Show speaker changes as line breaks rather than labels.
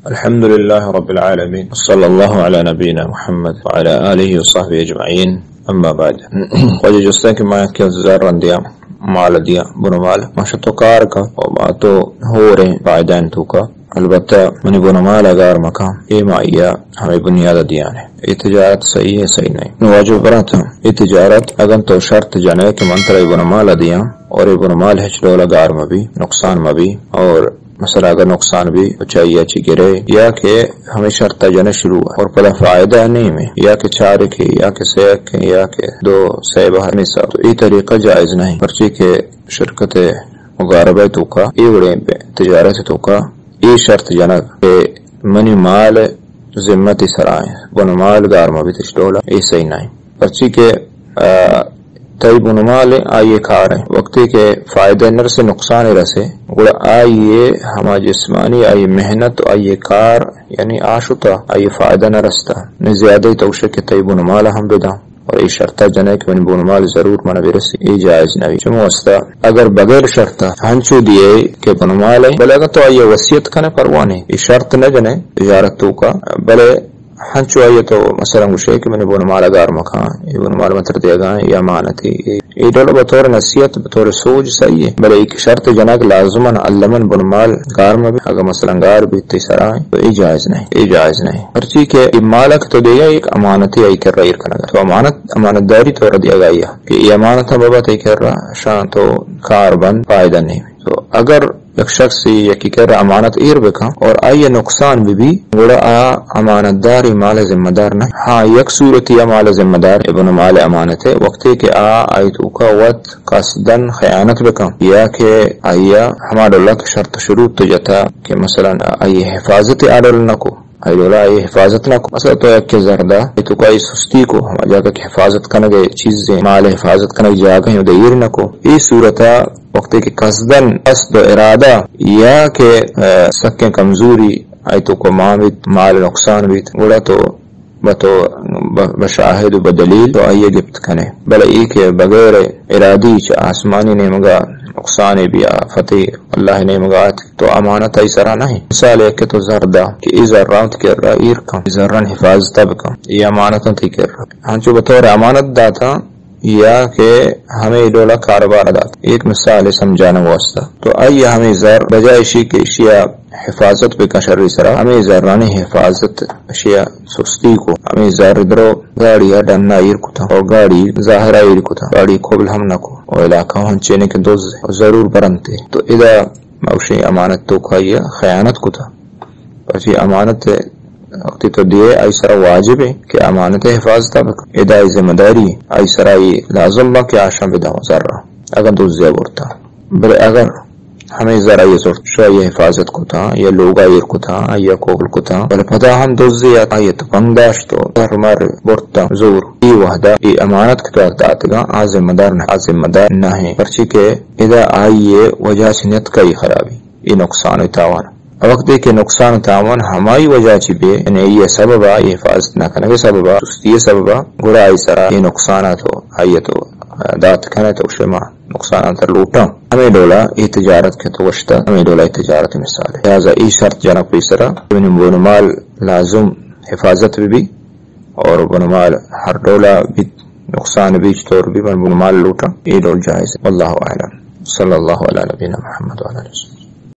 الحمد لله رب العالمين صلى الله على نبينا محمد وعلى آله وصحبه أجمعين أما بعد وجه جستے کہ میں کیا زرن دیا مال دیا بنو مال ماشا تو کار کا وما تو ہو رہے فائدان تو کا البتہ منی بنو مال اگر مکان یہ معیہ ہمیں بنیاد دیانے یہ تجارت صحیح ہے صحیح نہیں نواجب برات یہ تجارت اگر تو شرط جانے کہ منتر بنو مال دیا اور یہ بنو مال ہے چلو لگار مبی نقصان مبی اور مثلا اگر نقصان بھی چاہیے اچھی گرے یا کہ ہمیں شرط جانا شروع ہے اور پلا فائدہ نہیں میں یا کہ چار کے یا کہ سیک کے یا کہ دو سیبہ مثال تو یہ طریقہ جائز نہیں پرچی کے شرکت مغاربہ تو کا یہ بڑے تجارت تو کا یہ شرط جانا کہ منی مال ذمتی سرائیں بن مال گارما بھی تشلولا یہ صحیح نہیں پرچی کے تئی بنمال آئیے کھا رہے وقتی کے فائدہ نر سے نقصان رسے گوڑا آئیے ہما جسمانی آئیے محنت آئیے کار یعنی آشتا آئیے فائدہ نہ رستا نہ زیادہ توشہ کے تئی بنمال ہم بدا اور یہ شرطہ جنے کہ من بنمال ضرور منع برسی یہ جائز نوی چمو استا اگر بغیر شرطہ ہنچو دیے کہ بنمال ہے بلے اگر تو آئیے وصیت کنے پروانے یہ شرط نہ جنے تجارت تو کا بلے ہنچو آئیے تو مثلا گوشے کہ میں نے بنمال اگار مکان یہ بنمال مطر دے گا یا مانتی یہ دولو بطور نصیحت بطور سوج صحیح ہے بلے ایک شرط جناک لازمن علمن بنمال گار میں بھی اگر مثلا گار بھی تیسرائیں تو یہ جائز نہیں یہ جائز نہیں پرچی کہ مالک تو دے گا ایک امانتی آئی کر رہا کرنا گا تو امانت داری تو رہ دیا گا کہ یہ امانت بابا تی کر رہا شان تو کار بند فائدہ نہیں تو اگر ایک شخص یکی کہہ رہا امانت ایر بکا اور آئیے نقصان بھی گوڑا امانت داری مال ذمہ دار نہیں ہاں یک صورتی مال ذمہ دار ابن مال امانت ہے وقتی کہ آئی تو کا وقت قصدن خیانت بکا یا کہ آئیا ہمارا اللہ شرط شروع تو جتا کہ مثلا آئیے حفاظت آڈر نہ کو ایدولا یہ حفاظت نہ کو مثلا تو ایک کے زردہ تو کوئی سستی کو ہم جاگا کہ حفاظت کرنے گئے چیزیں مال حفاظت کرنے جاگا ہیں دیر نہ کو یہ صورتہ وقتی کہ قصدن قصد و ارادہ یا کہ سکیں کمزوری آئی تو کو مال نقصان بھی گوڑا تو بشاہد و بدلیل تو آئیے گفت کنے بلے ای کہ بغیر ارادی چا آسمانی نے مگا نقصان بھی فتح اللہ نے مگات تو امانت ایسرا نہیں مثال ہے کہ تو زردہ کہ ای ذرات کر رہا ایر کم ذرن حفاظت بکم یہ امانتاں تھی کر رہا ہاں چو بطور امانت داتا یا کہ ہمیں ڈولا کاروبار داتا ایک مثال سمجھانا واسطہ تو آئیے ہمیں زر بجائے اشی کے اشیاء حفاظت بکا شرری سرا ہمیں زرانی حفاظت اشیاء سستی کو ہمیں زر درو گاڑی ڈننا ایر کو تھا اور گاڑی ظاہرہ ایر کو تھا گاڑی کوبل ہم نہ کو اور علاقہ ہنچینے کے دوز ضرور برنتے تو ادا موشی امانت تو کھائیا خیانت کو تھا پسی امانت وقتی تو دیے آئی سرا واجب ہے کہ امانت حفاظت ادا ذمہ داری آئی سرا لازم با کہ آشاں بدا ذرہ اگر دوزیا بورتا بلے اگر ہمیں ذرا یہ سوچا یہ حفاظت کو تھا یا لوگا ایر کو تھا یا کوبل کو تھا بلے پتا ہم دوزیا آئی تو پنگداشت تو ہمار بورتا زور ای وحدہ ای امانت کے تو داتگا ذمہ دار نہ ہے پرچی کے ادا آئیے وجہ سنت کا ہی خرابی یہ نقصان تاوان وقت کے نقصان تاوان ہماری وجہ چی بے یعنی یہ سببا یہ حفاظت نہ کرنے کے سببا سستی سببا گڑا آئی سرا یہ نقصانات ہو آئیے تو دات کھنے تو شما نقصانات لوٹا ہمیں ڈولا یہ تجارت کے تو وشتا ہمیں ڈولا یہ تجارت مثال ہے لہذا ای شرط جانا کوئی سرا بنمال لازم حفاظت بھی اور بنمال ہر ڈولا بھی نقصان بیچ طور بھی بنمال لوٹا یہ ڈول جائز واللہ اعلم صلی اللہ علیہ نبینا محمد وعلیہ وسلم